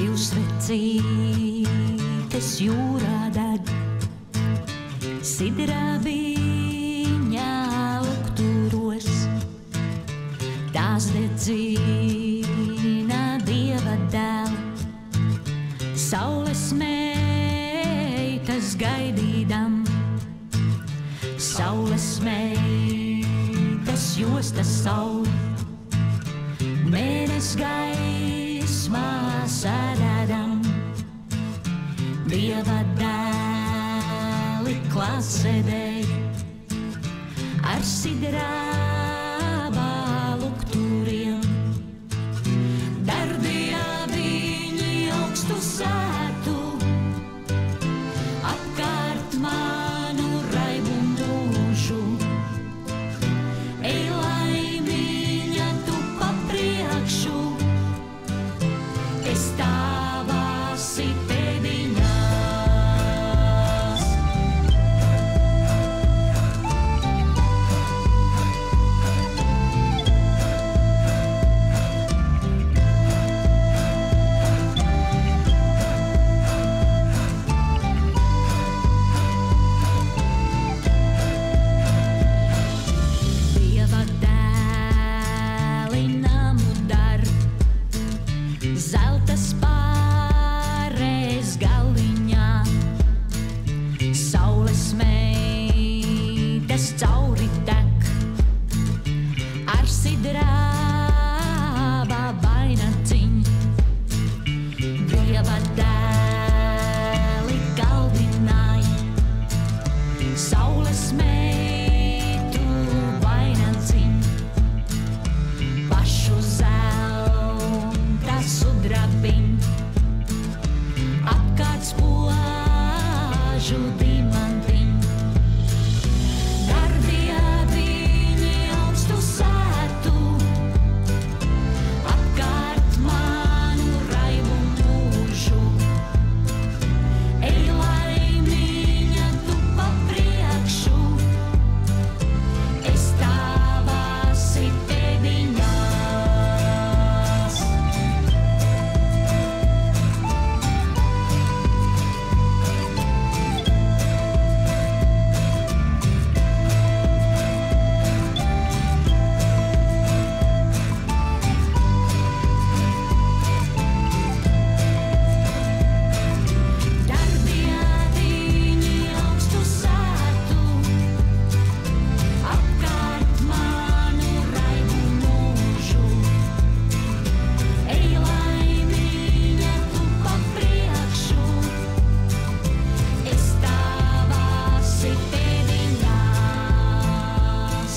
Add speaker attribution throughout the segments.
Speaker 1: Divsvecītes jūrā deg, sidrabiņā lukturos, tās dedzina Dieva dēlu. Saules meitas gaidīdam, saules meitas josta sauli, mēnes gaismā sēdēdam, Dieva dēli klasēdēj, ar sidrābā lukturiem. Darbījā viņi augstu sētu, apkārt manu raibu mūžu. Ej, laimiņa, tu pa priekšu, es tavāsi pēdiņās. Dieva dēli namu dar, zelta spārēs galiņā, saules meitas cauri tek, ar sidrābā vainaciņ. Dieva dēli galdināja, saules meitu vainaciņ. Pašu zelta sudrabiņ, apkārt spožu dimantiņ. Darbījā viņi augstu sētu, apkārt manu raibu mūžu. Ej, laimiņa, tu pa priekšu, es tavāsi pēdiņās. Darbījā viņi augstu sētu, apkārt manu raibu mūžu. Ej, laimiņa, tu pa priekšu, es tavāsi pēdiņās.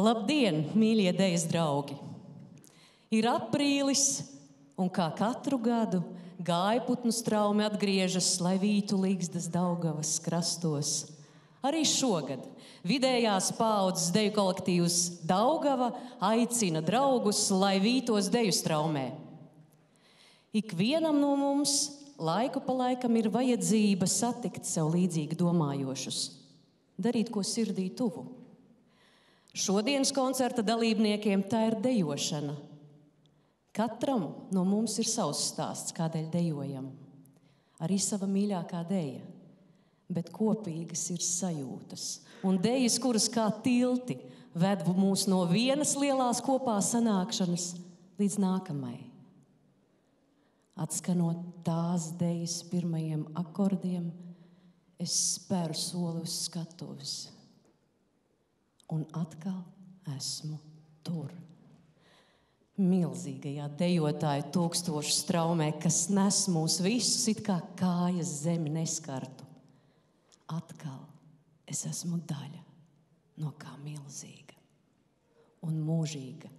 Speaker 2: Labdien, mīļie dejas draugi! Ir aprīlis, un kā katru gadu gājputnu straumi atgriežas, lai vītu līgstas Daugavas krastos. Arī šogad vidējās paaudzes deju kolektīvs Daugava aicina draugus, lai vītos deju straumē. Ikvienam no mums laiku pa laikam ir vajadzība satikt sev līdzīgi domājošus, darīt ko sirdī tuvu. Šodienas koncerta dalībniekiem tā ir dejošana. Katram no mums ir savs stāsts, kādēļ dejojam. Arī sava mīļākā deja, bet kopīgas ir sajūtas. Un dejas, kuras kā tilti ved mūs no vienas lielās kopā sanākšanas līdz nākamai. Atskanot tās dejas pirmajiem akordiem, es spēru soli uz skatuves. Un atkal esmu tur. Milzīgajā dejotāju tūkstošu straumē, kas nes mūs visus it kā kājas zemi neskartu. Atkal es esmu daļa no kā milzīga un mūžīga.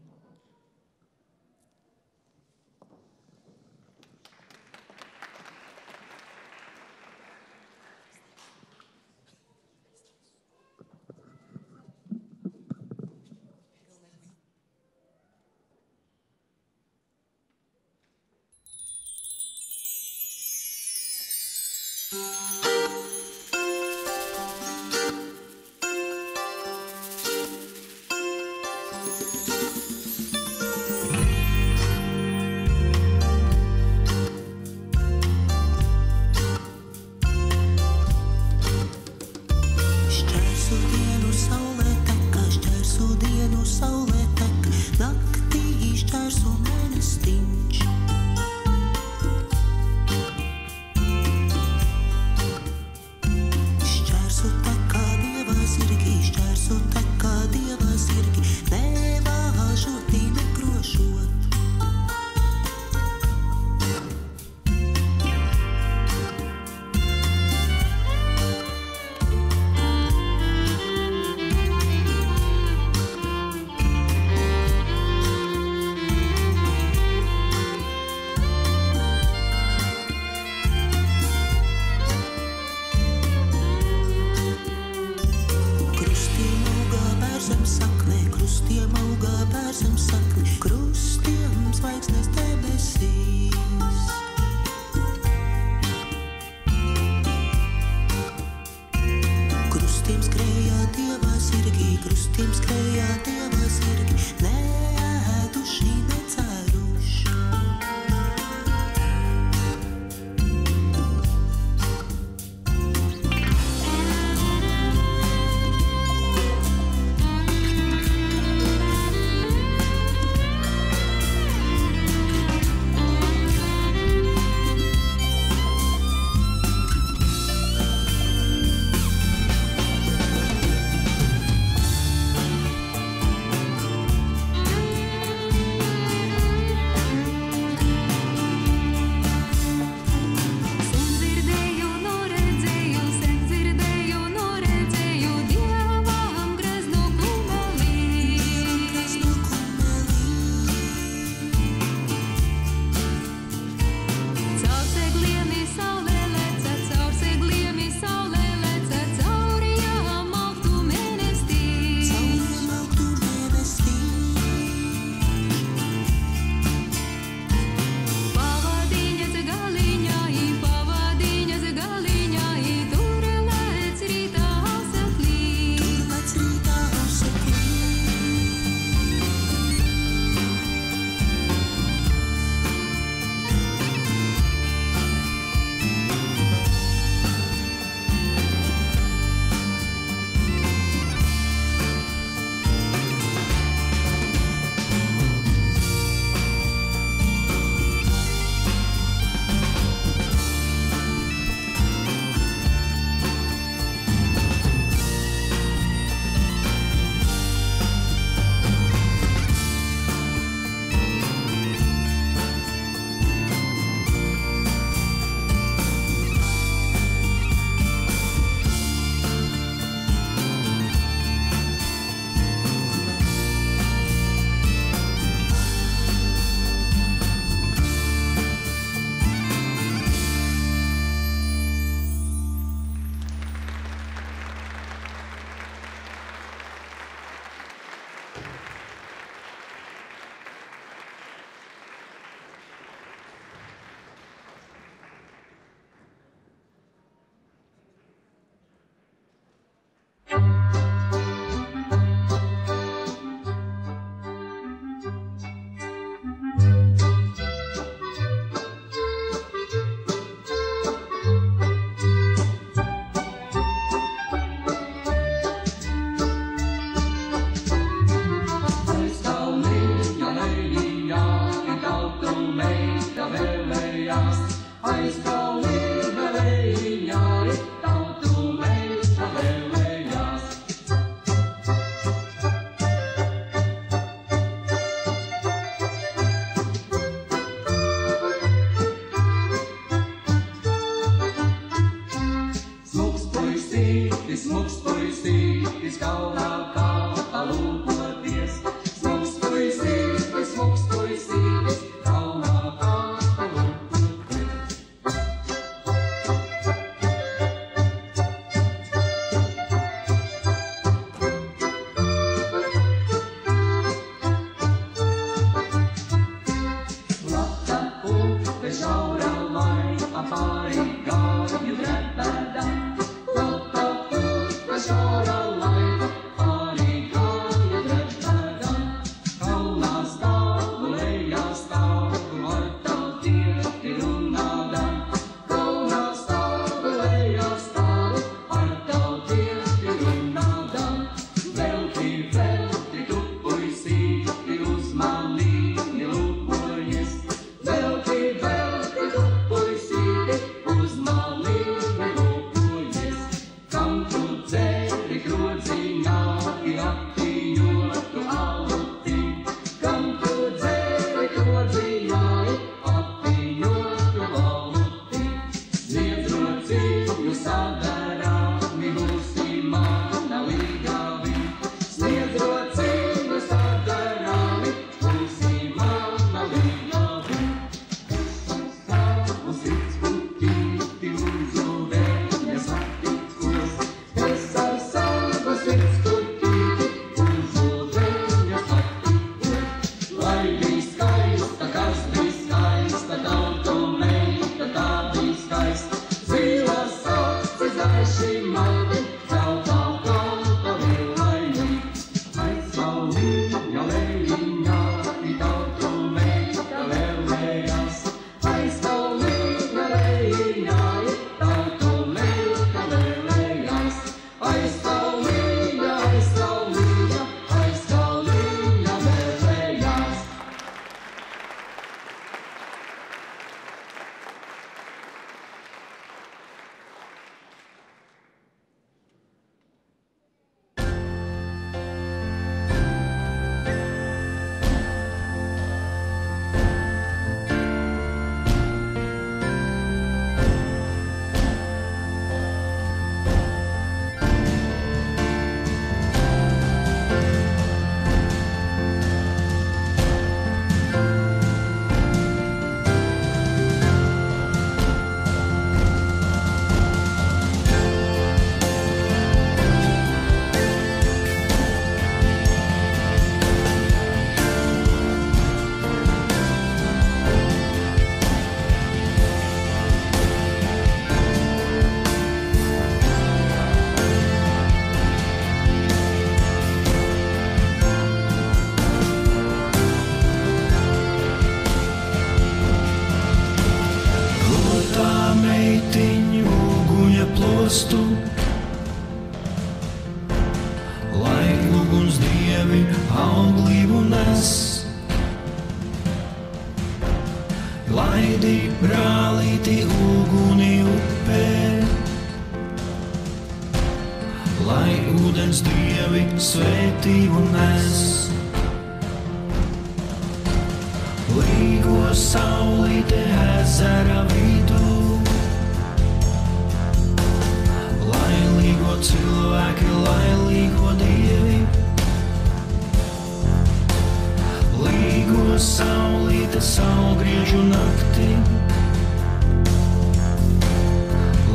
Speaker 3: Šaurā lai apārī gāju grēk. plostu, lai uguns dievi auglību nes. Laidi brālīti uguni upē, lai ūdens dievi svētību nes. Līgo saulīte ezera vidū, lai līgo cilvēki, lai līgo dievi. Līgo saulīte saulgriežu naktī,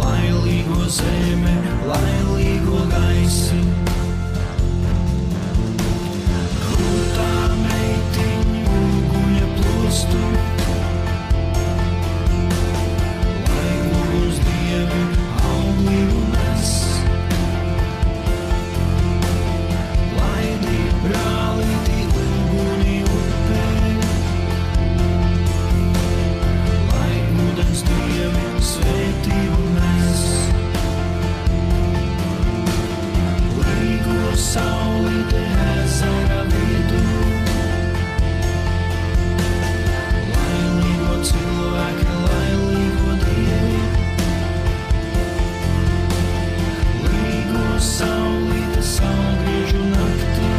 Speaker 3: lai līgo zeme, lai līgo gaisi. Krūtā meitiņu guļa plostu, lai uguns dievi auglību nes. Laidi brālīti uguni upē, lai ūdens dievi svētību nes. Līgo saulīte ezera vidū, lai līgo cilvēki, lai līgo dievi. Līgo saulīte saulgriežu naktī,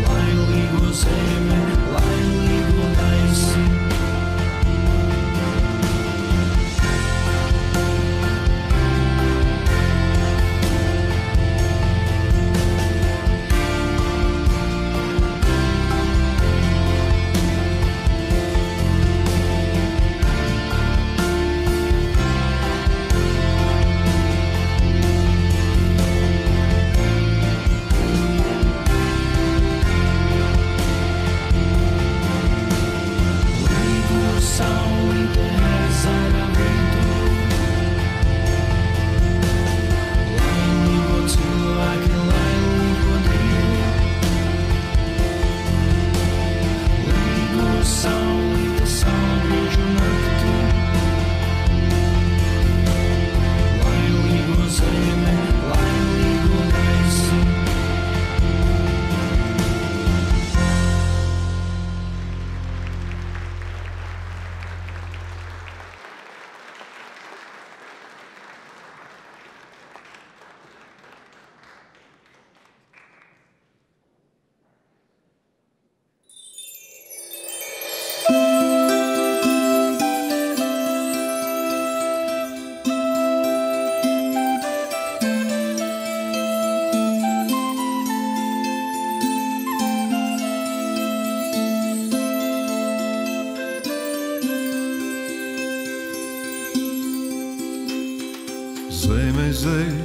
Speaker 3: lai līgo zeme, lai līgo gaisi. Līgo saulīte ezera vidū, lai līgo cilvēki, lai līgo dievi. Līgo saulīte saulgriežu naktī, lai līgo zeme, lai līgo gaisi.
Speaker 4: Zeme zeļ,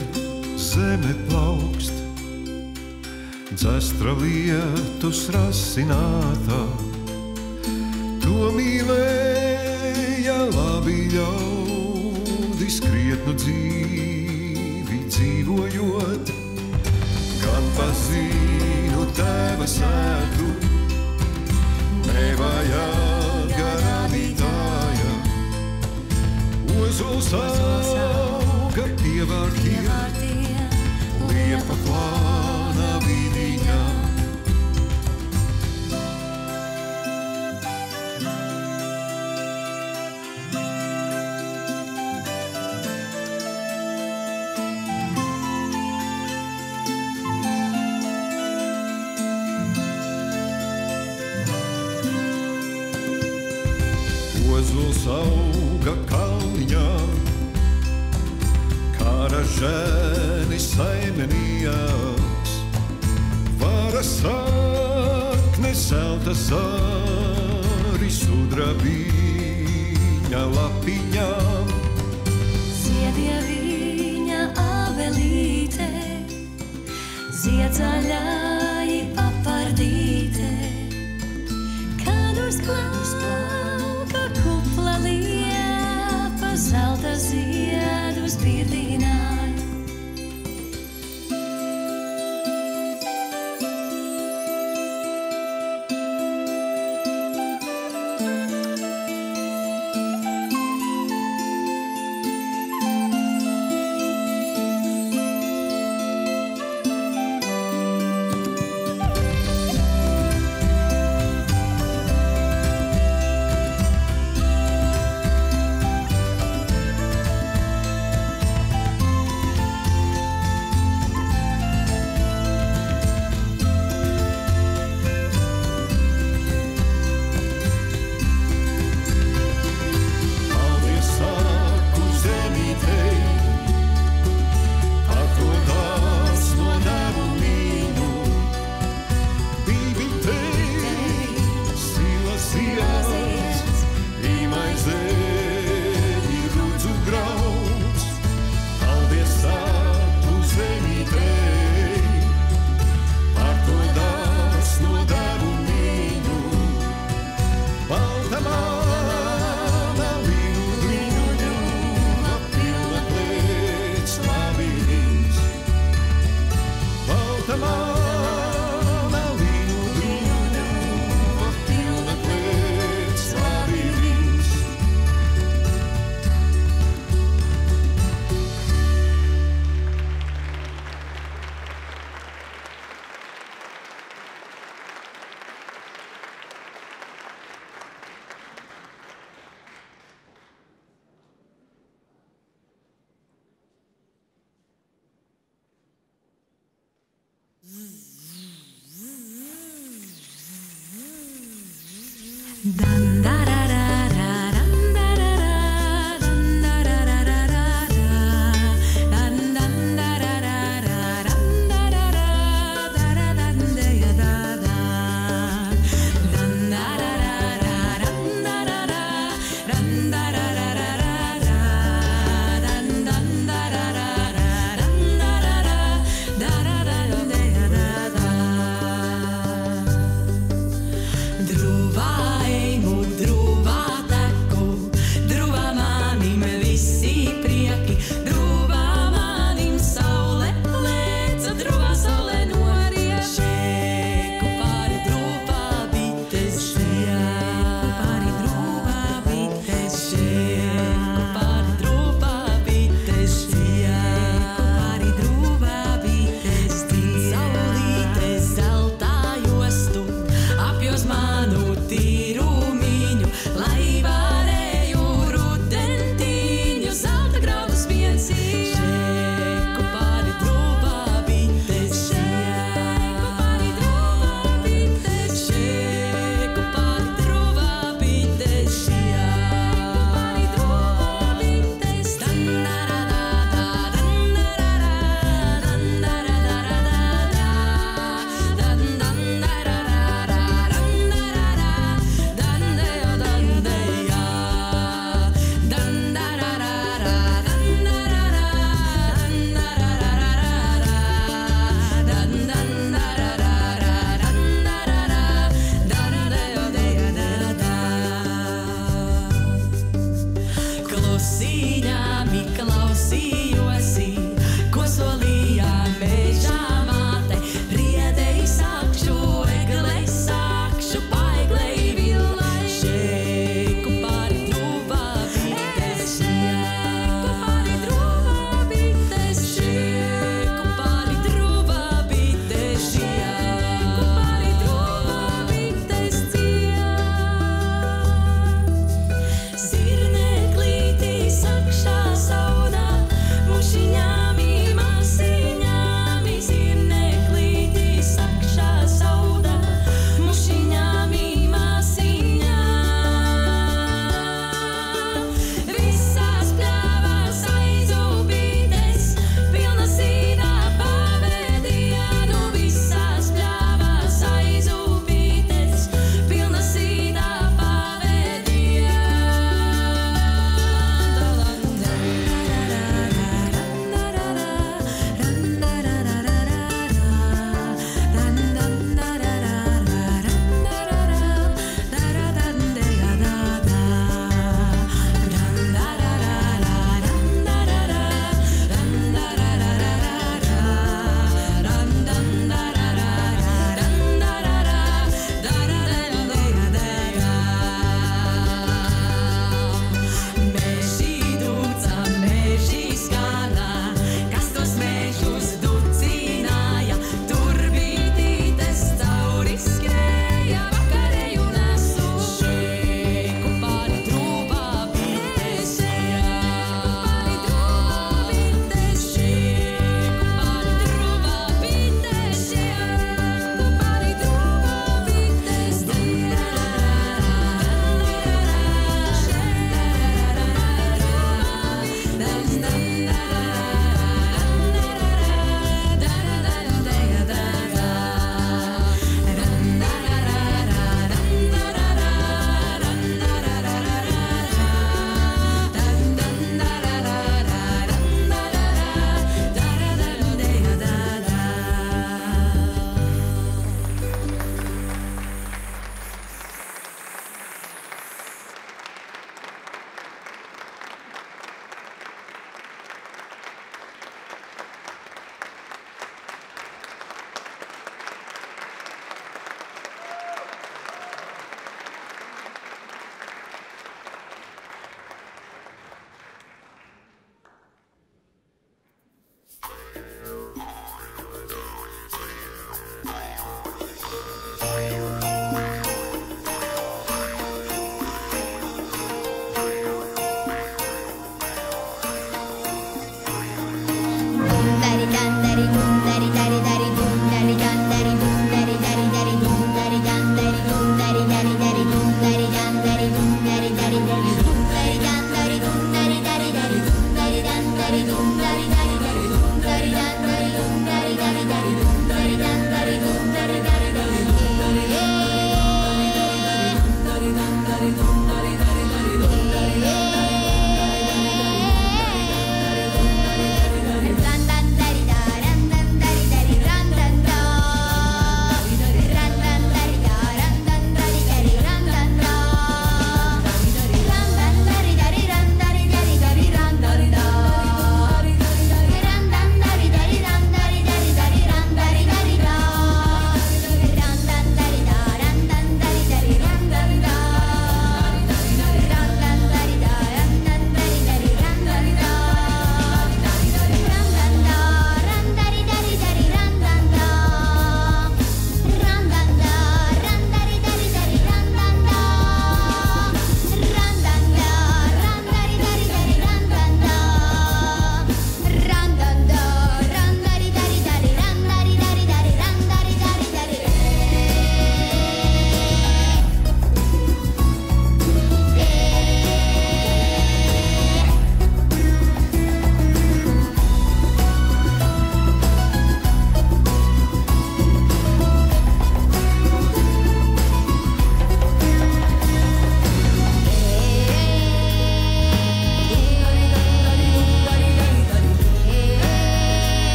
Speaker 4: zeme plaukst, dzestra lietus rasinātā. To mīlēja labi ļaudis krietnu dzīvi dzīvojot, gan pazinu tēva sēklu, nevajag radītāja. Ozols auga pievārtiem, liepa plāna vidiņā. Ozols auga kalniņā, karažēnis saimenījās, vara sakne zelta zari sudrabiņa lapiņām.
Speaker 1: Ziedie viņa avelīte, ziedzaļai papardīte, kad uz plauka kupla liepa zelta ziedus birdināja. Da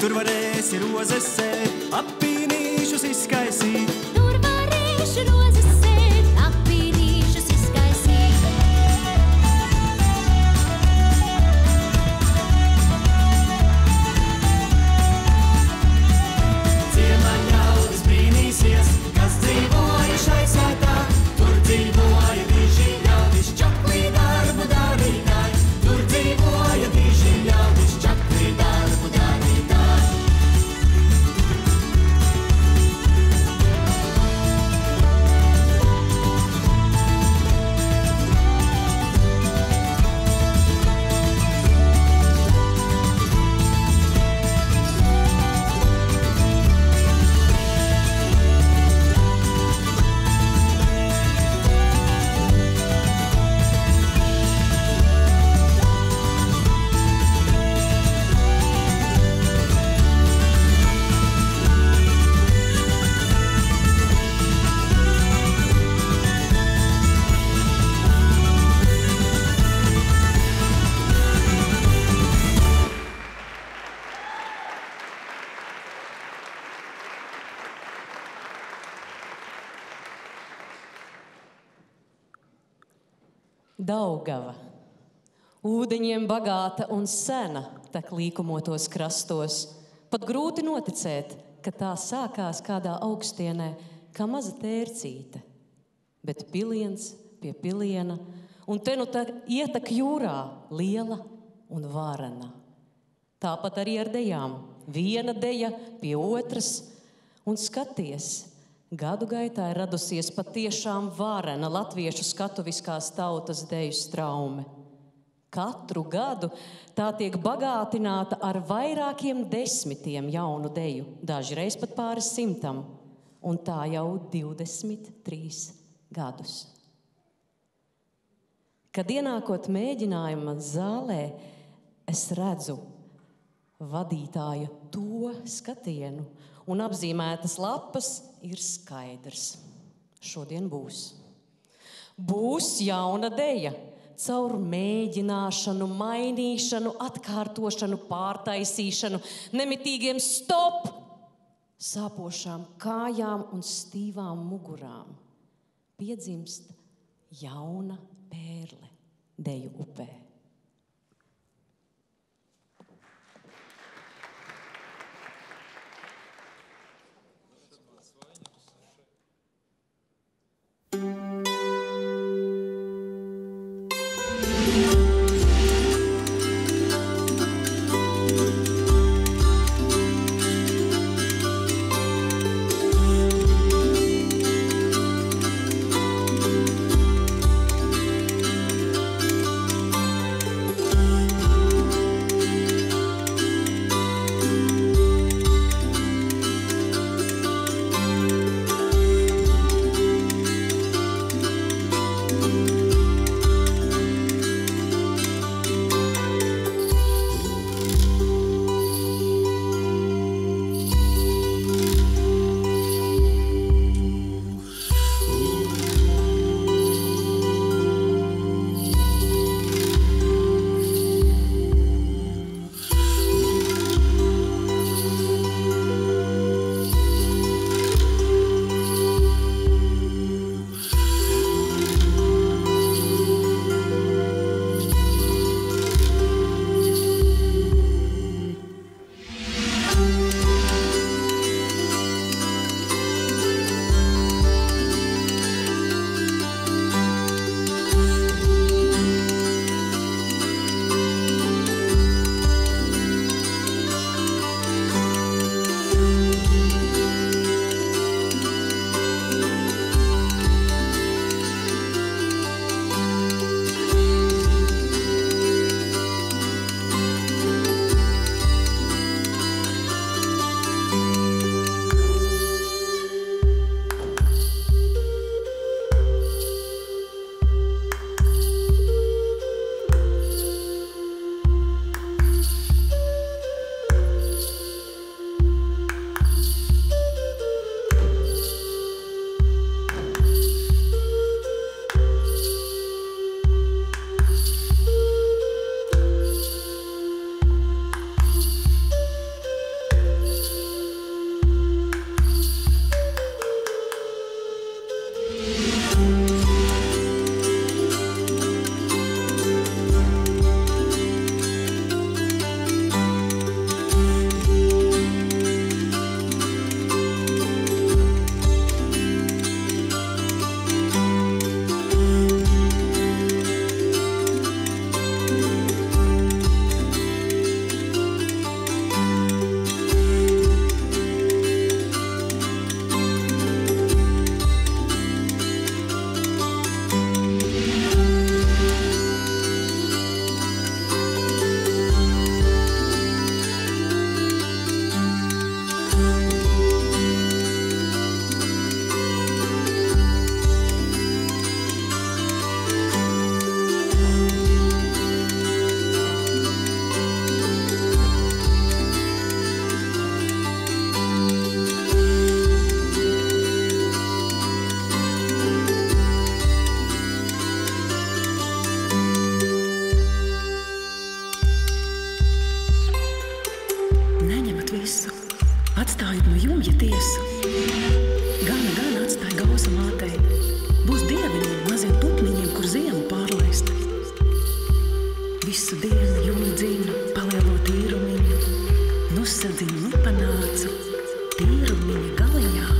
Speaker 5: Tur varēsi rozes sēt, apīnīšus izskaisīt.
Speaker 1: Tur varēšu rozes sēt, apīnīšus izskaisīt.
Speaker 5: Ciemā ļaudis brīnīsies, kas dzīvoja šai sētā. Tur dzīvoja diži ļaudis, čaklī darbu darītāji. Tur dzīvoja diži ļaudis, čaklī darbu darītāji.
Speaker 2: Daugava, ūdeņiem bagāta un sena tek līkumotos krastos. Pat grūti noticēt, ka tā sākās kādā augstienē, kā maza tērcīte. Bet piliens pie piliena, un te nu ietek jūrā, liela un varena. Tāpat arī ar dejām. Viena deja pie otras, un skaties, gadu gaitā ir radusies patiešām varena latviešu skatuviskās tautas deju straume. Katru gadu tā tiek bagātināta ar vairākiem desmitiem jaunu deju, dažreiz pat pāris simtam, un tā jau 23 gadus. Kad ienākot mēģinājuma zālē, es redzu vadītāja to skatienu, un apzīmētas lapas ir skaidrs. Šodien būs. Būs jauna deja. Caur mēģināšanu, mainīšanu, atkārtošanu, pārtaisīšanu, nemitīgiem stop, sāpošām kājām un stīvām mugurām piedzimst jauna pērle deju upē.
Speaker 6: visu, atstājot no jumja tiesu. Gana atstāja gausa mātei, būs dieviņiem, maziem putniņiem, kur ziemu pārlaist. Visu dienu jumu dzinu, palielo tīrumiņu, nusadzinu, panācu, tīrumiņa galiņā.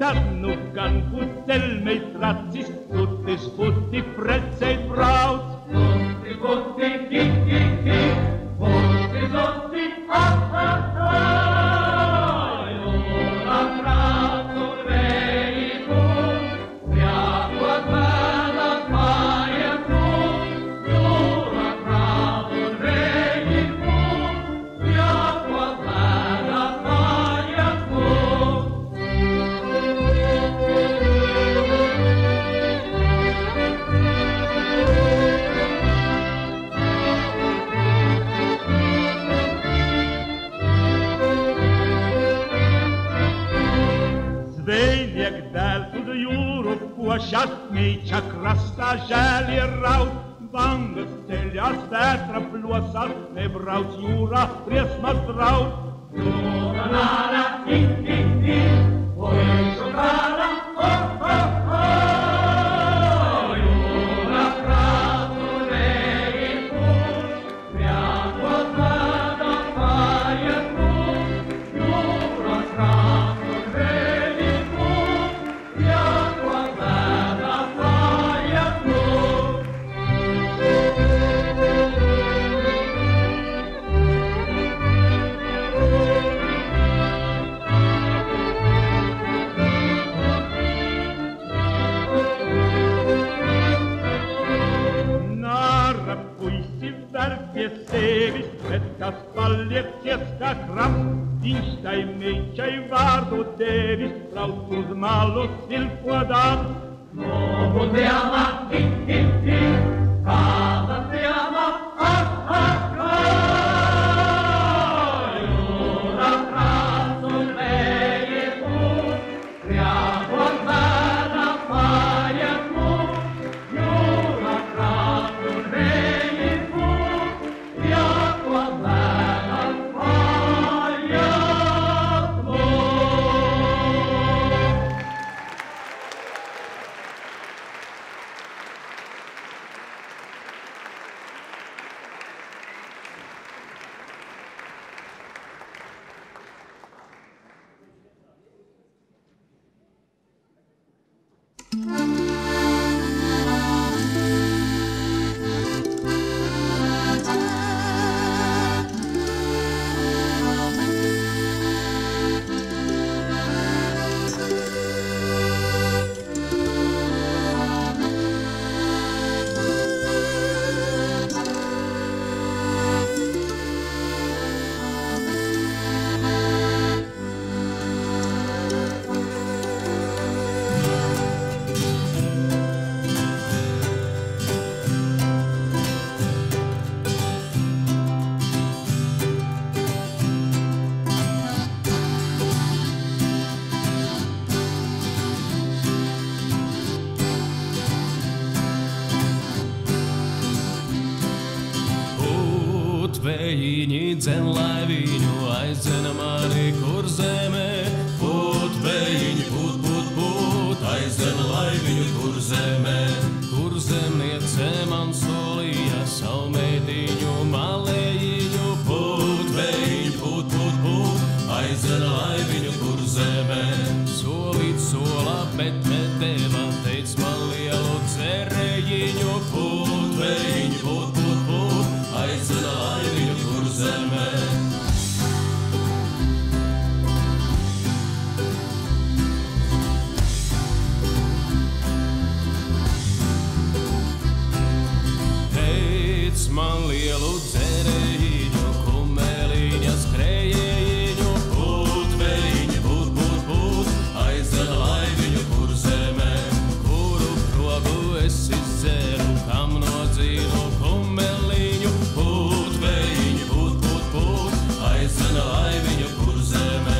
Speaker 7: kad nu gan pucelmei tracis, tutis puti preceit brauc. Puti, puti, ki, ki, ki, puti, puti, ha, ha, ha. Jūra krātu vēji pūt, pjākot vēdas mājas pūt. Jūra krātu vēji pūt, pjākot vēdas mājas pūt. Zvejniek dēls uz jūru košas, mīča krastā žēl ir raut. Bangas ceļās, vētra plosās, nebrauc jūrā, briesmas draud. Jūra nāra, tik, tik, tik, puišu kāra, ho, ho, ho. Jūra krātu vēji pūt, pjākot vēdas mājas pūt. Jūra krātu vēji pūt, pjākot vēdas mājas pūt. Nāra puisi ver pie sevis, bet kas paliecies kā krams, viņš tai meičai vārdu devis, brauc uz malu silpodām. Nobu diama, tik, tik, tik, kāda diama, ha, ha, ha. Jūra krāsu vēji pūt, pjākot vēdas mājas pūt. Jūra krāsu vēji pūt, pjākot vēdas mājas pūt.
Speaker 3: Putvējiņi dzen laiviņu, aizdzen mani kur zemē. Putvējiņi, put, put, put, aizdzen laiviņu kur zemē. Kur zemniece man solīja savu meitiņu malējiņu. Putvējiņi, put, put, put, aizdzen laiviņu kur zemē. Solīt solā, bet nedēva, teic man lielu cerējiņu. Putvējiņi, put, put, put, aizdzen laiviņu kur zemē. Teic man lielu cerējiņu, kumeliņa skrējējiņu. Putvējiņi, put, put, put, aizdzen laiviņu kur zemē. Kuru krogu es izdzēru, kam nodzīnu kumeliņu. Putvējiņi, put, put, put, aizdzen laiviņu kur zemē.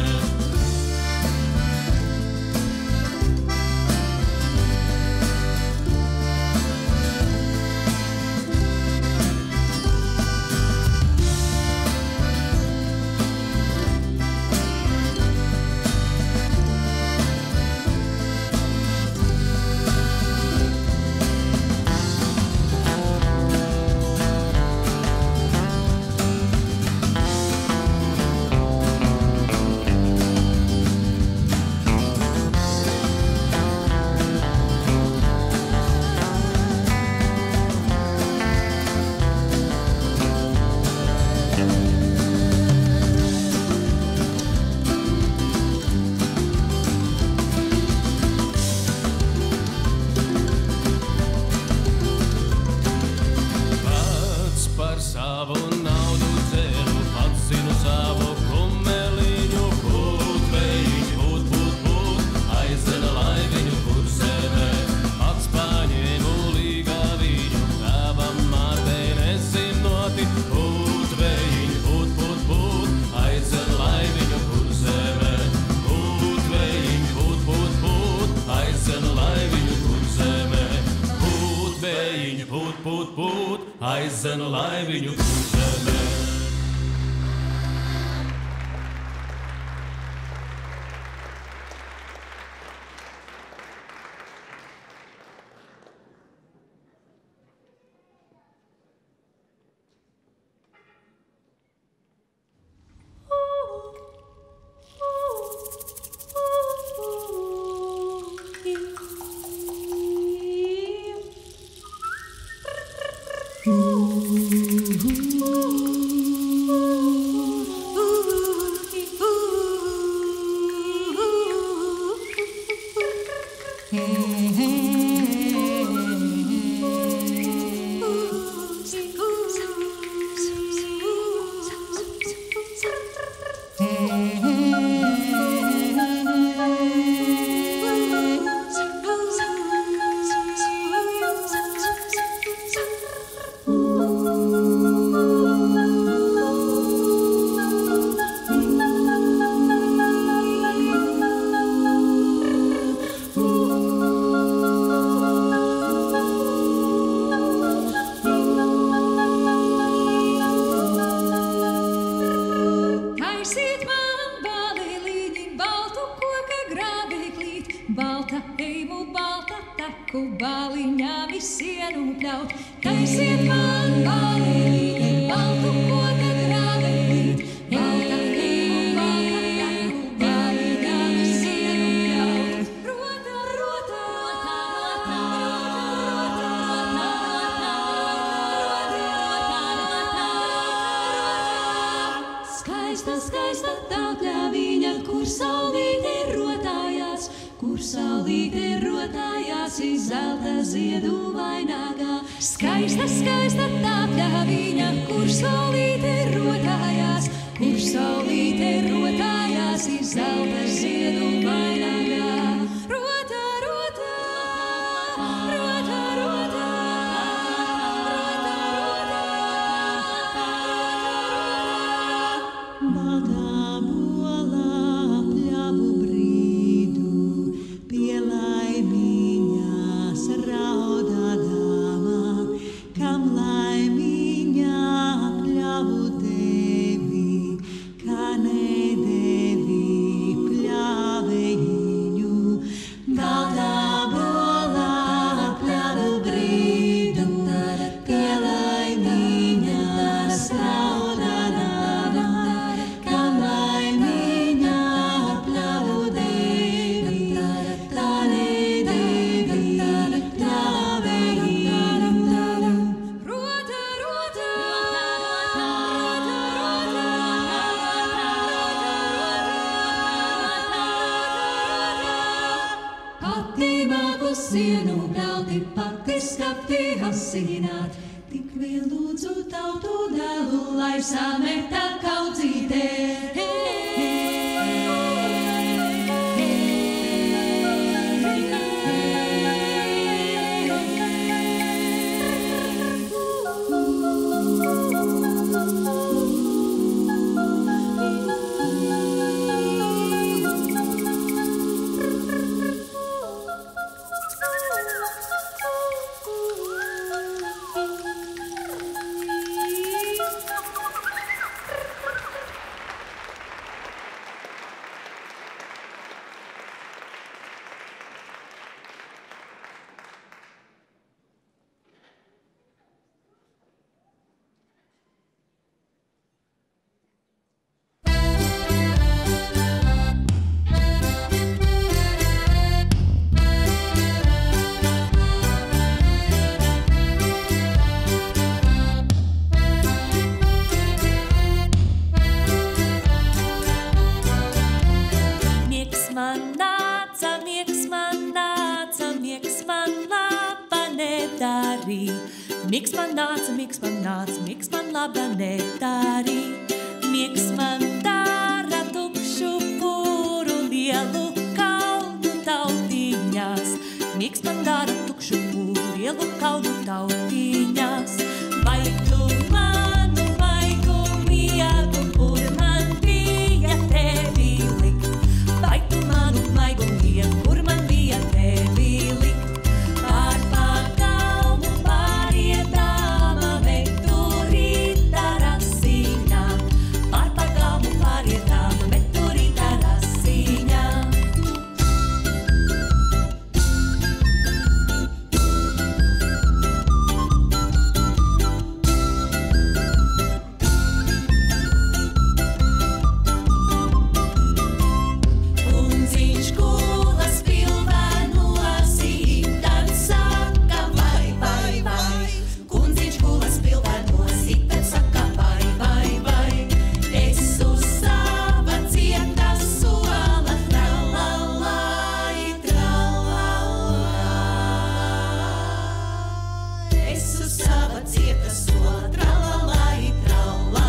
Speaker 3: pūt, pūt, aizdzen laiviņu zemē.
Speaker 8: Miks man nāca, miks man nāca, miks man laba nedarī. Miks man dara tukšu pūru lielu kaudu tautiņās. Miks man dara tukšu pūru lielu kaudu tautiņās. Vai tu manu maigu miegu, kur man bija tevi likt? Vai tu manu maigu miegu, kur man bija tevi likt? Pār pagalmu pāriet
Speaker 5: sava cieta sola, tralalai, tralala.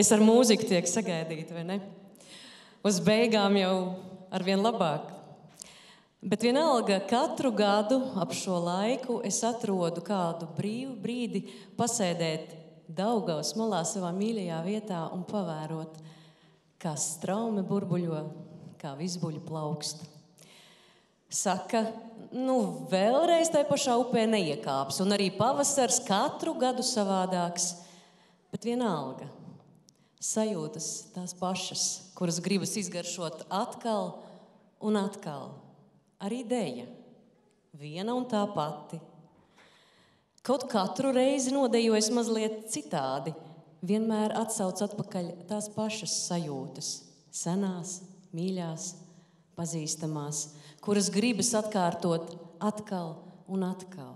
Speaker 2: Es ar mūziku tiek sagaidīta, vai ne? uz beigām jau arvien labāk. Bet vienalga katru gadu ap šo laiku es atrodu kādu brīvu brīdi pasēdēt Daugavas malā savā mīļajā vietā un pavērot, kā straume burbuļo, kā vizbuļi plaukst. Saka, vēlreiz tai pašā upē neiekāps, un arī pavasars katru gadu savādāks, bet vienalga. Sajūtas tās pašas, kuras gribas izgaršot atkal un atkal. Arī deja, viena un tā pati. Kaut katru reizi nodejojas mazliet citādi, vienmēr atsauc atpakaļ tās pašas sajūtas, senās, mīļās, pazīstamās, kuras gribas atkārtot atkal un atkal.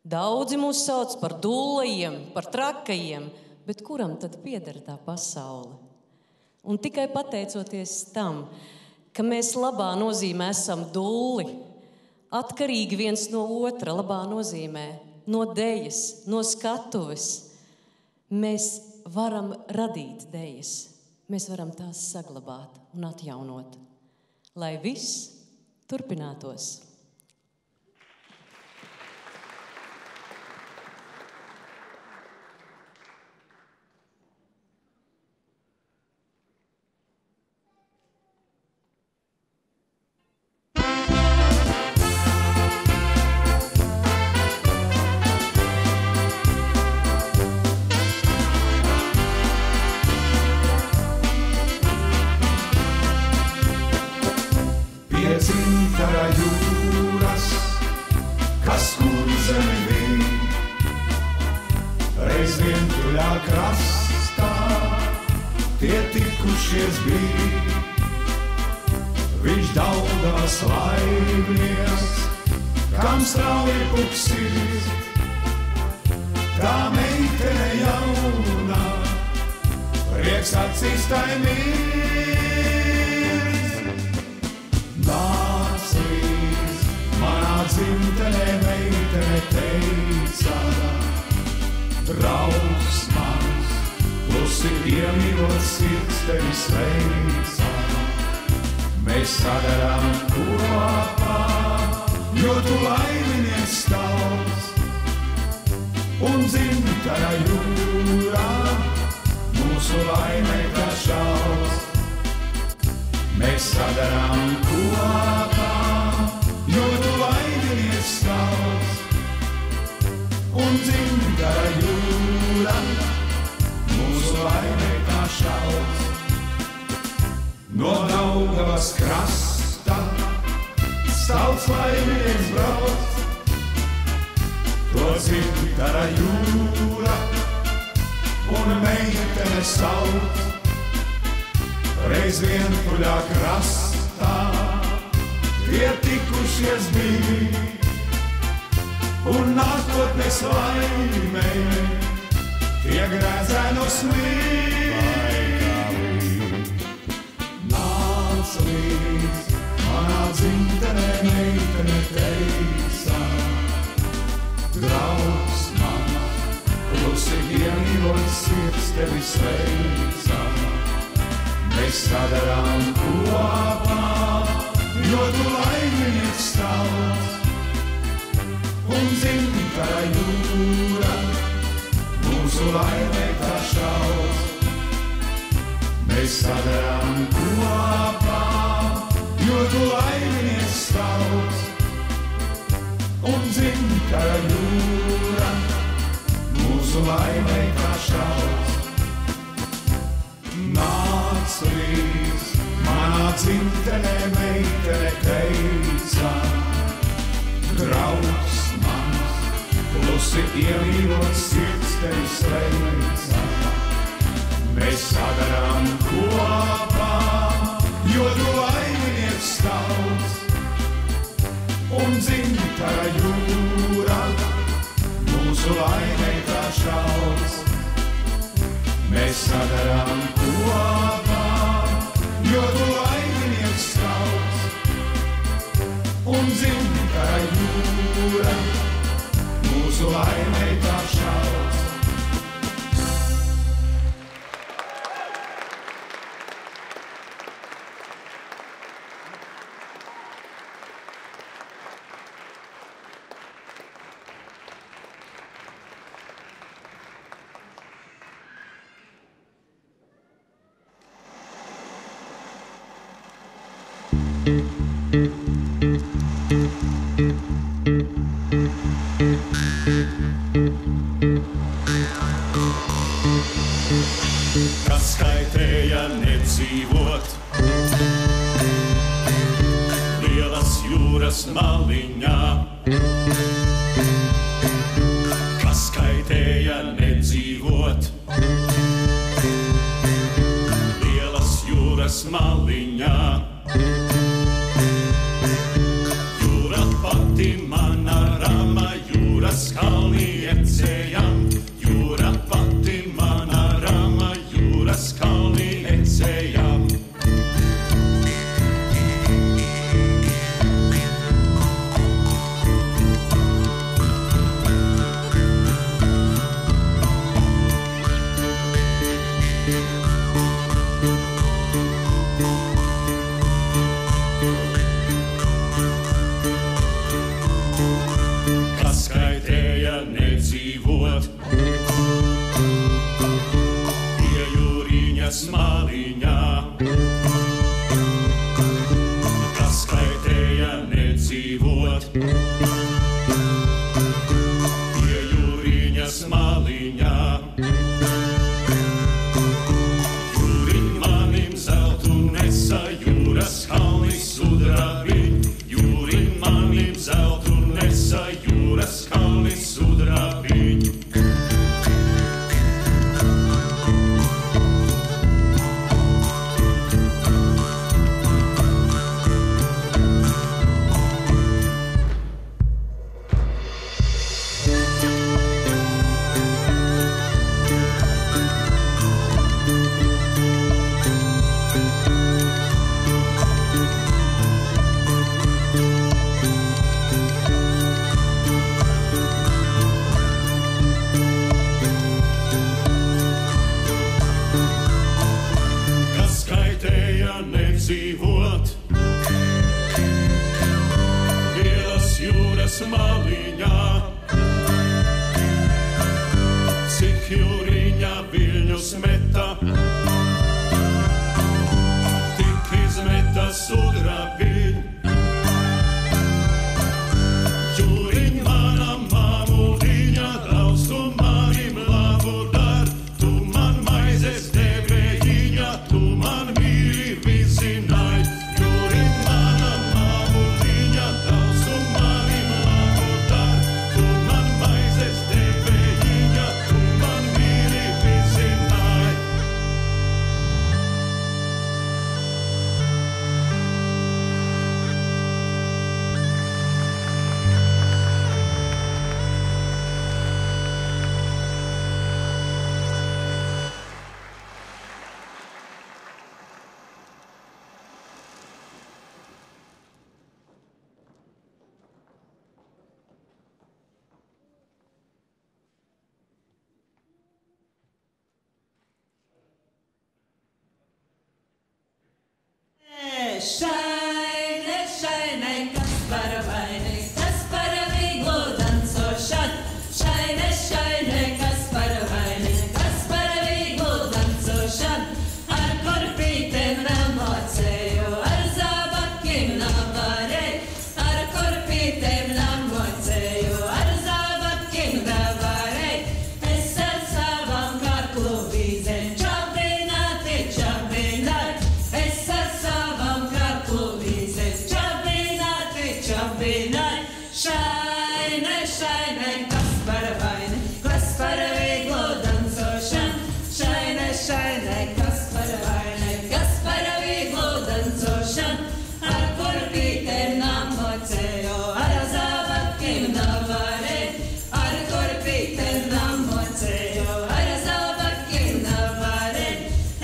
Speaker 2: Daudzi mūs sauc par dullajiem, par trakajiem, bet kuram tad pieder tā pasaule? Un tikai pateicoties tam, ka mēs labā nozīmē esam dulli, atkarīgi viens no otra, labā nozīmē, no dejas, no skatuves, mēs varam radīt dejas, mēs varam tās saglabāt un atjaunot, lai viss turpinātos.
Speaker 4: Dzintara jūras, kas kurzemi bija, reiz vientuļā krastā, tie tikušies bija. Viņš Daugavas laivnieks, kam strauji puksīt, tā meitene jaunā, prieks acīs tai mirst. Nāc līdz, manā dzimtenē meitene teica, draugs mans, klusi iemīlot sirds tevi sveica. Mēs sadarām kopā, jo tu laiminieks tavs, un dzimtara jūrā mūsu laimē tā šaus. Mēs sadarām kopā, jo tu laiminieks tavs, un dzimtara jūra mūsu laimē tā šaus. No Daugavas krasta sauc laiminieks brauc, to dzimtara jūra un meitene sauc. Reiz vientuļā krastā tie tikušies bija, un nākotnes laimei tie grēzēnos mīt. Nāc līdz, manā dzimtenē meitene teica, draugs mans, klusi iemīlot sirds tevi sveica. Mēs sadarām kopā, jo tu laiminieks tavs, un dzimtara jūra mūsu laimē tā šaus. Mēs sadarām kopā, jo tu laiminieks tavs, un dzimtara jūra mūsu laimē tā šaus. Nāc līdz, manā dzimtenē meitene teica, draugs mans, klusi iemīlot sirds tevi sveica. Mēs sadarām kopā, jo tu laiminieks tavs, un dzimtara jūra mūsu laimē tā šaus. Mēs sadarām kopā, jo tu laiminieks tavs, un dzimtara jūra mūsu laimē tā šaus. Kas kaitēja nedzīvot lielas jūras maliņā? Kas kaitēja nedzīvot lielas jūras maliņā? Jūra pati mana rama, jūras kalni ecējam. Jūra pati mana rama, jūras kalni ecējam. Kas kaitēja nedzīvot pie jūriņas maliņā? Kas kaitēja nedzīvot pie jūriņas maliņā? Jūriņ manim zeltu nesa, jūras kalni sudrabiņ. Jūriņ manim zeltu nesa, jūras kalni sudrabiņ. Kas kaitēja nedzīvot lielas jūras maliņā? Cik jūriņa viļņus meta, tik izmeta sudrabiņ. Jūriņ mana māmuliņa, daudz tu manim labu dar. Tu man maizes devējiņa, tu man mīli vizināj. Jūriņ mana māmuliņa, daudz tu manim labu dar. Tu man maizes devējiņa, tu man mīli vizināj.
Speaker 8: Šainai, šainai, kas par vainai, kas par vieglu dancošanu. Šainai, šainai, kas par vainai, kas par vieglu dancošanu. Ar korpītēm namocēju, ar zābakiem navarēju. Ar korpītēm namocēju, ar zābakiem navarēju. Es ar savam kaklu vīzēm čabināti, čabināti. Es ar savam kaklu vīzēm čabināti, čabināti. Šainai, šainai, kas par vainai, kas par vieglu dancošanu. Šainai, šainai, kas par vainai, kas par vieglu dancošanu. Ar korpītēm namocēju, ar zābakiem navarēju. Ar korpītēm namocēju, ar zābakiem navarēju.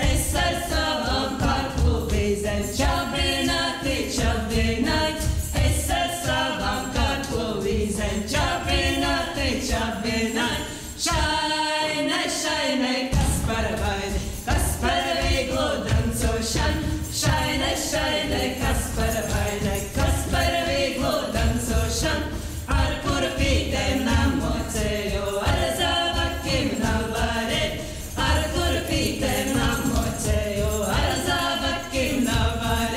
Speaker 8: Es ar savam kaklu vīzēm čabināti, čabināti. Es ar savam kaklu vīzēm čabināti, čabināti. Šainai, šainai, kas par vainai, kas par vieglu dancošanu. Šainai, šainai, kas par vainai, kas par vieglu dancošanu. Ar kurpītēm namocēju, ar zābakiem navarēju. Ar kurpītēm namocēju, ar zābakiem navarēju.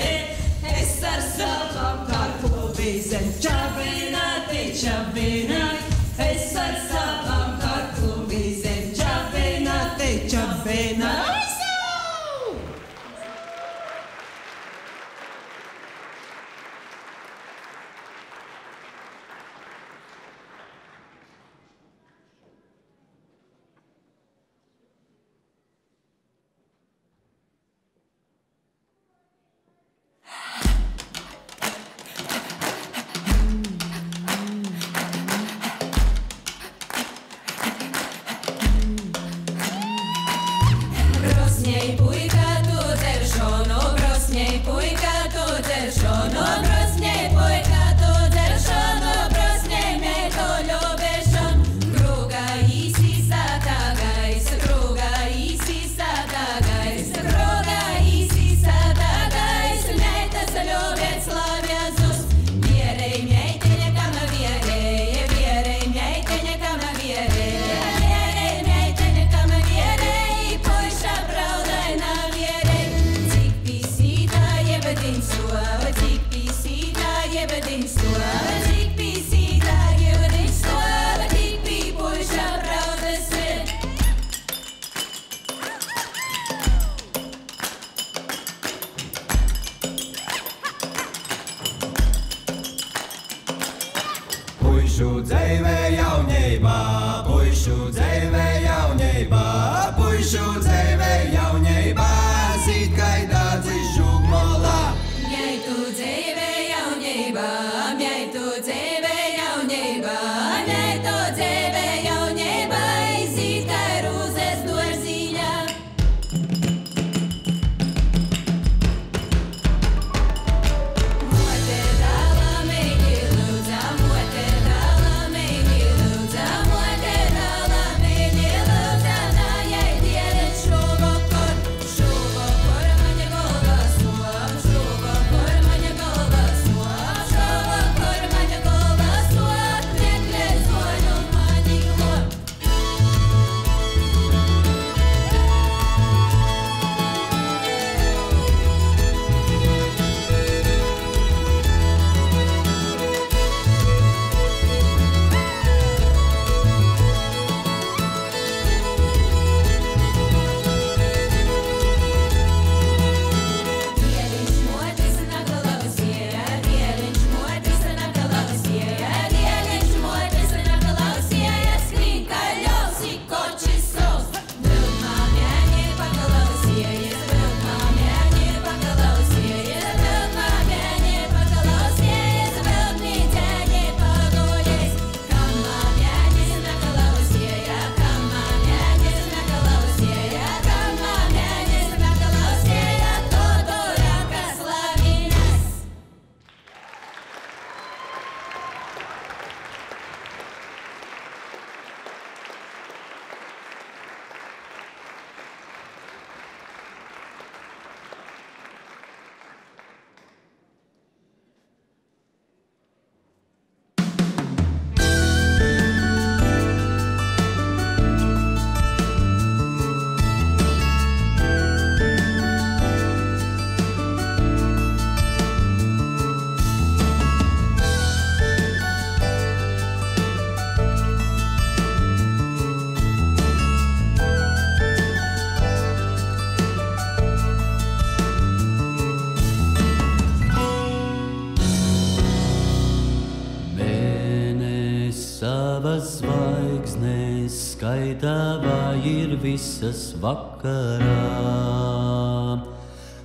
Speaker 9: skaita, vai ir visas vakarā?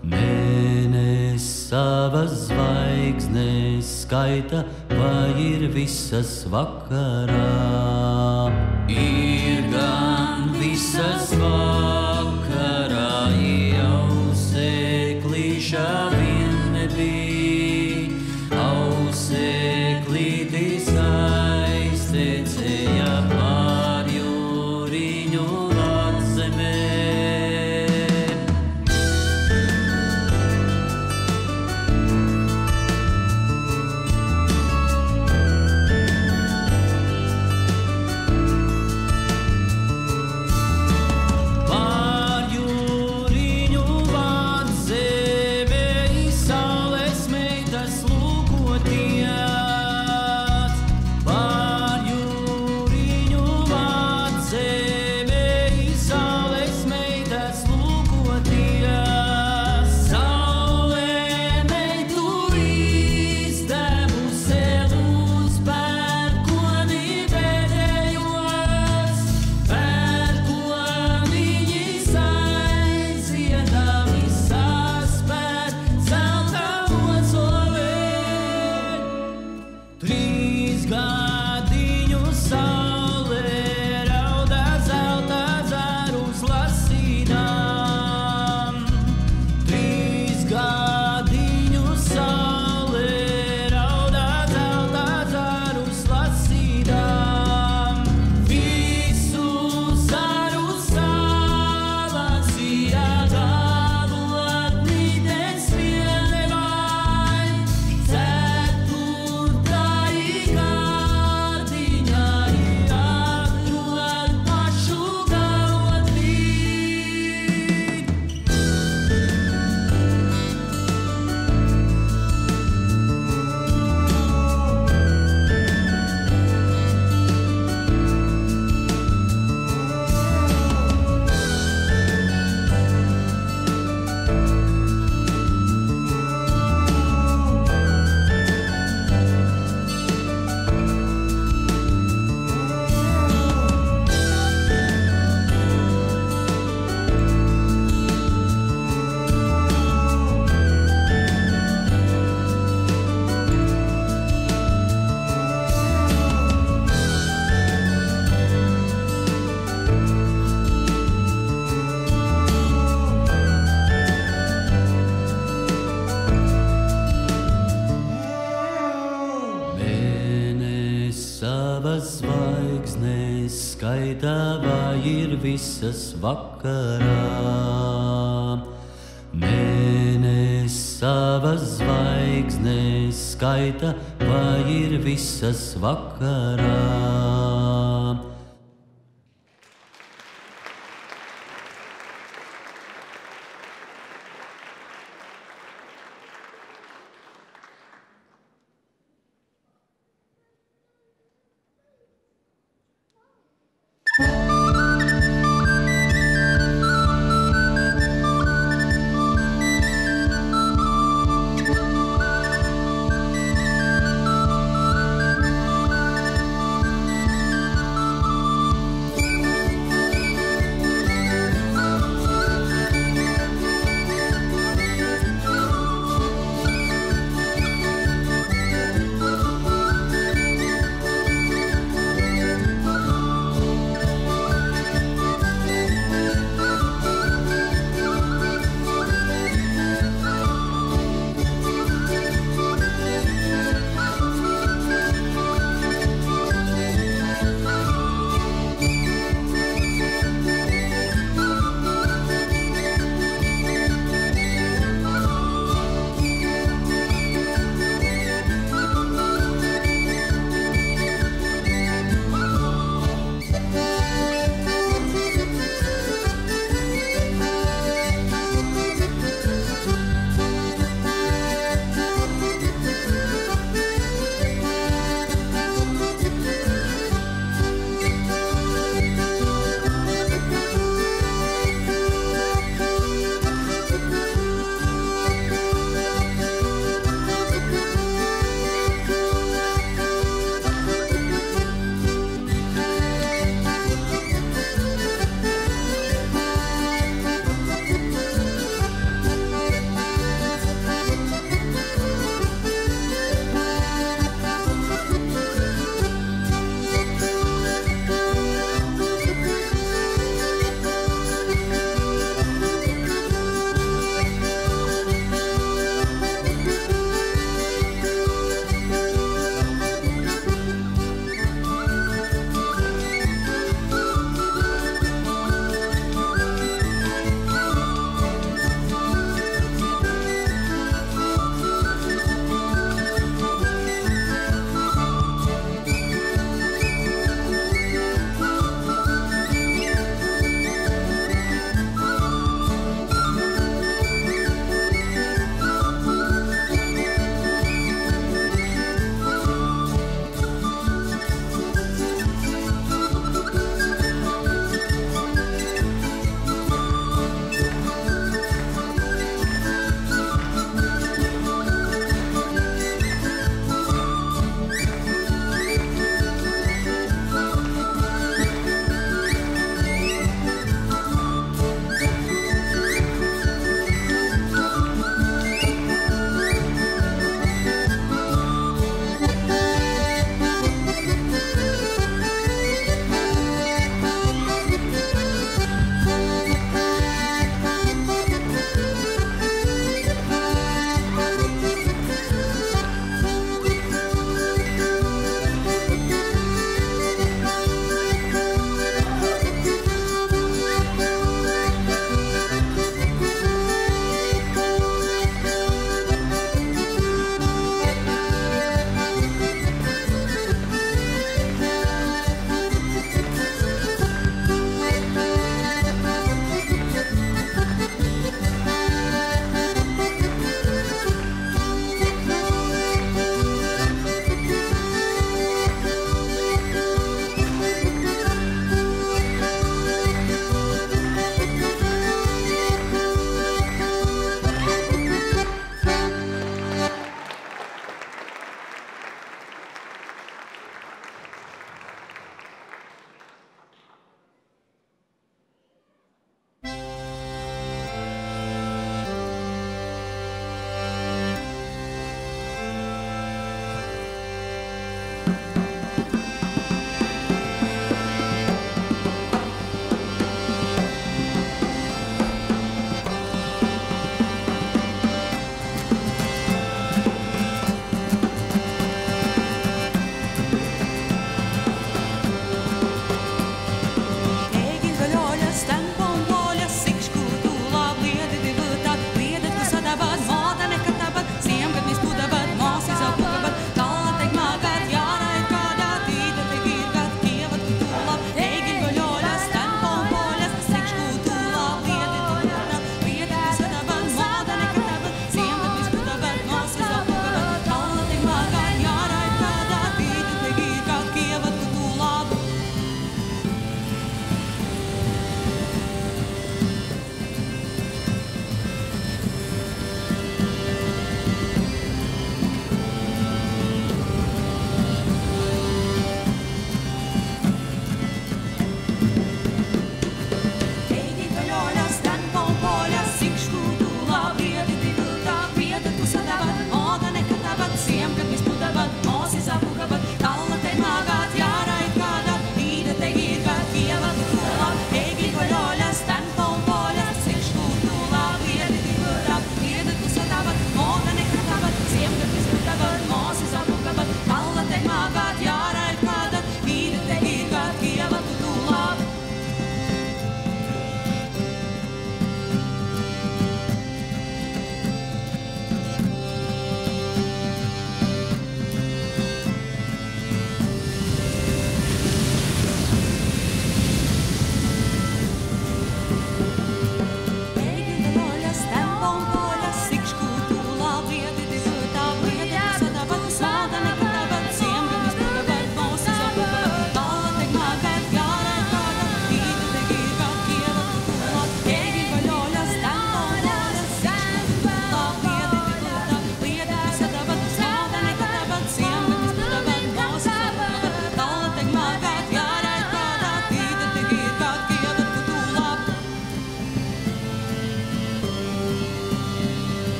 Speaker 9: Mēnesis savas zvaigznes skaita, vai ir visas vakarā? Ir gan visas vakarā, jau sēklīša vien nebija, auseklītis aiztecēja pār jūriņu Latzemē. Vai ir visas vakarā? Mēnesis savas zvaigznes skaita, vai ir visas vakarā?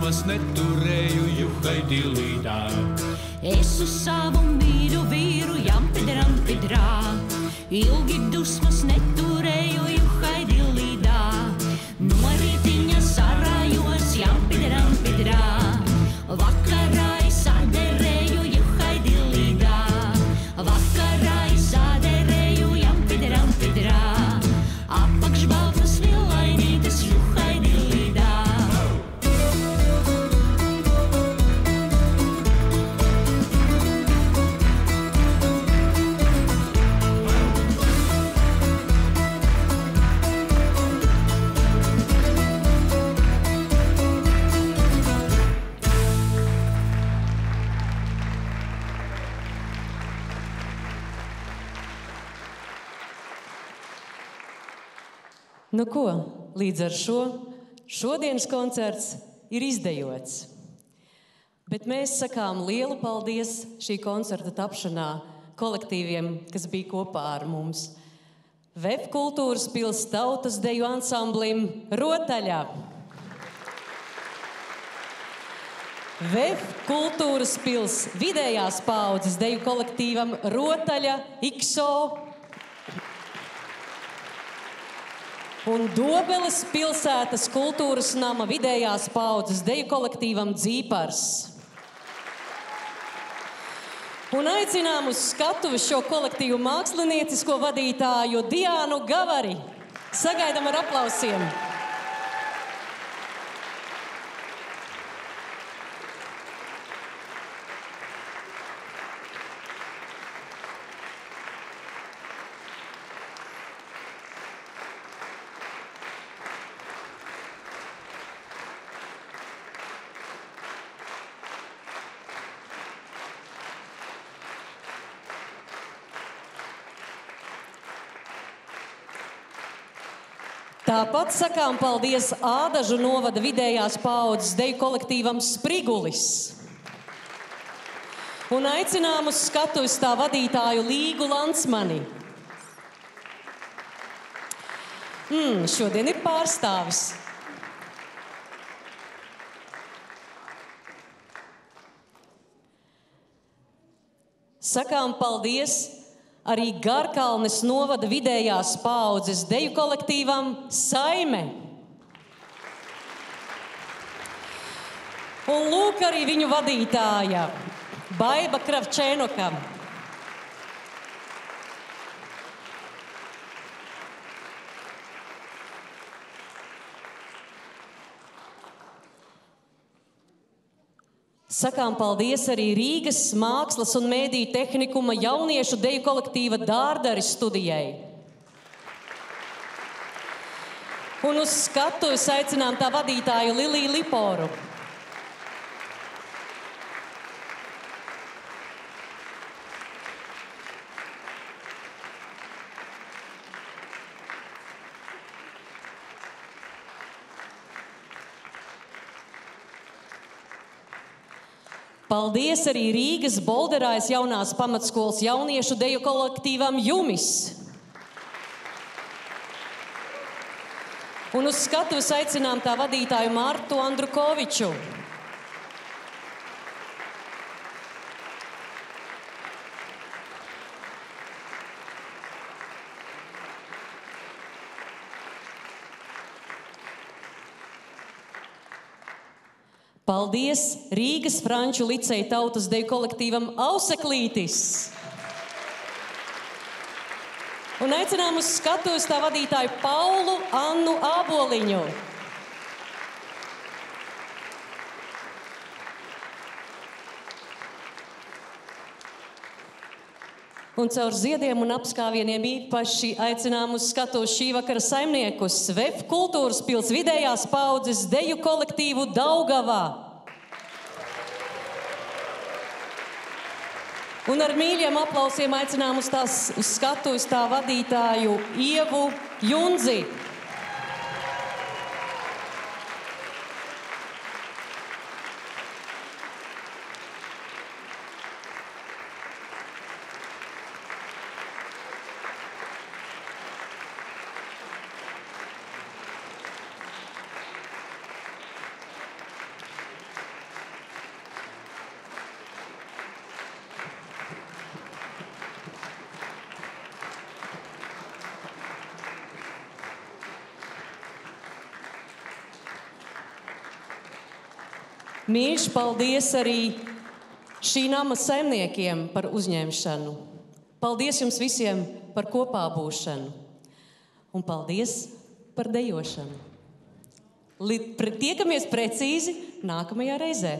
Speaker 3: dusmas neturēju, juhaidi līdā.
Speaker 8: Es uz savu mīļu vīru jampi drampi drā, ilgi dusmas neturēju, juhaidi līdā. No rītiņa sarājos jampi drampi drā, vakarā es saderēju, juhaidi līdā. Vakarā es saderēju, jampi drampi drā, apakšbaltas villainītes, juhaidi līdā.
Speaker 2: Nu ko, līdz ar šodienas koncerts ir izdejots. Bet mēs sakām lielu paldies šī koncerta tapšanā kolektīviem, kas bija kopā ar mums. VEF kultūras pils tautas deju ansamblim Rotaļa. VEF kultūras pils vidējās paaudzes deju kolektīvam Rotaļa XO. Un Dobeles pilsētas kultūras nama vidējās paaudzes deju kolektīvam Dzīpars. Un aicinām uz skatuves šo kolektīvu māksliniecisko vadītāju Diānu Gavari. Sagaidām ar aplausiem! Tāpat sakām paldies Ādažu novada vidējās paaudzes deju kolektīvam Sprigulis. Un aicinām uz skatuves tā vadītāju Līgu Lansmani. Šodien ir pārstāvis. Sakām paldies arī Garkalnes novada vidējās paaudzes deju kolektīvam Saime. Un lūk arī viņu vadītāja Baiba Kravčēnoka. Sakām paldies arī Rīgas mākslas un mēdīju tehnikuma jauniešu deju kolektīva Dārdaris studijai. Un uz skatuves aicinām tā vadītāju Liliju Liporu. Paldies arī Rīgas Bolderājas jaunās pamatskolas jauniešu deju kolektīvam Jumis. Un uz skatuves aicinām tā vadītāju Martu Andrukoviču. Paldies Rīgas Franču liceja tautas deju kolektīvam Auseklītis. Un aicinām uz skatuves tā vadītāju Paulu Annu Āboliņu. Un caur ziediem un apskāvieniem īpaši aicinām uz skatuves šī vakara saimniekus VEF kultūras pils vidējās paaudzes deju kolektīvu Daugavā. Un ar mīļiem aplausiem aicinām uz skatuves tā vadītāju Ievu Junzi. Mīļš paldies arī šī nama saimniekiem par uzņemšanu. Paldies jums visiem par kopā būšanu. Un paldies par dejošanu. Tiekamies precīzi nākamajā reizē.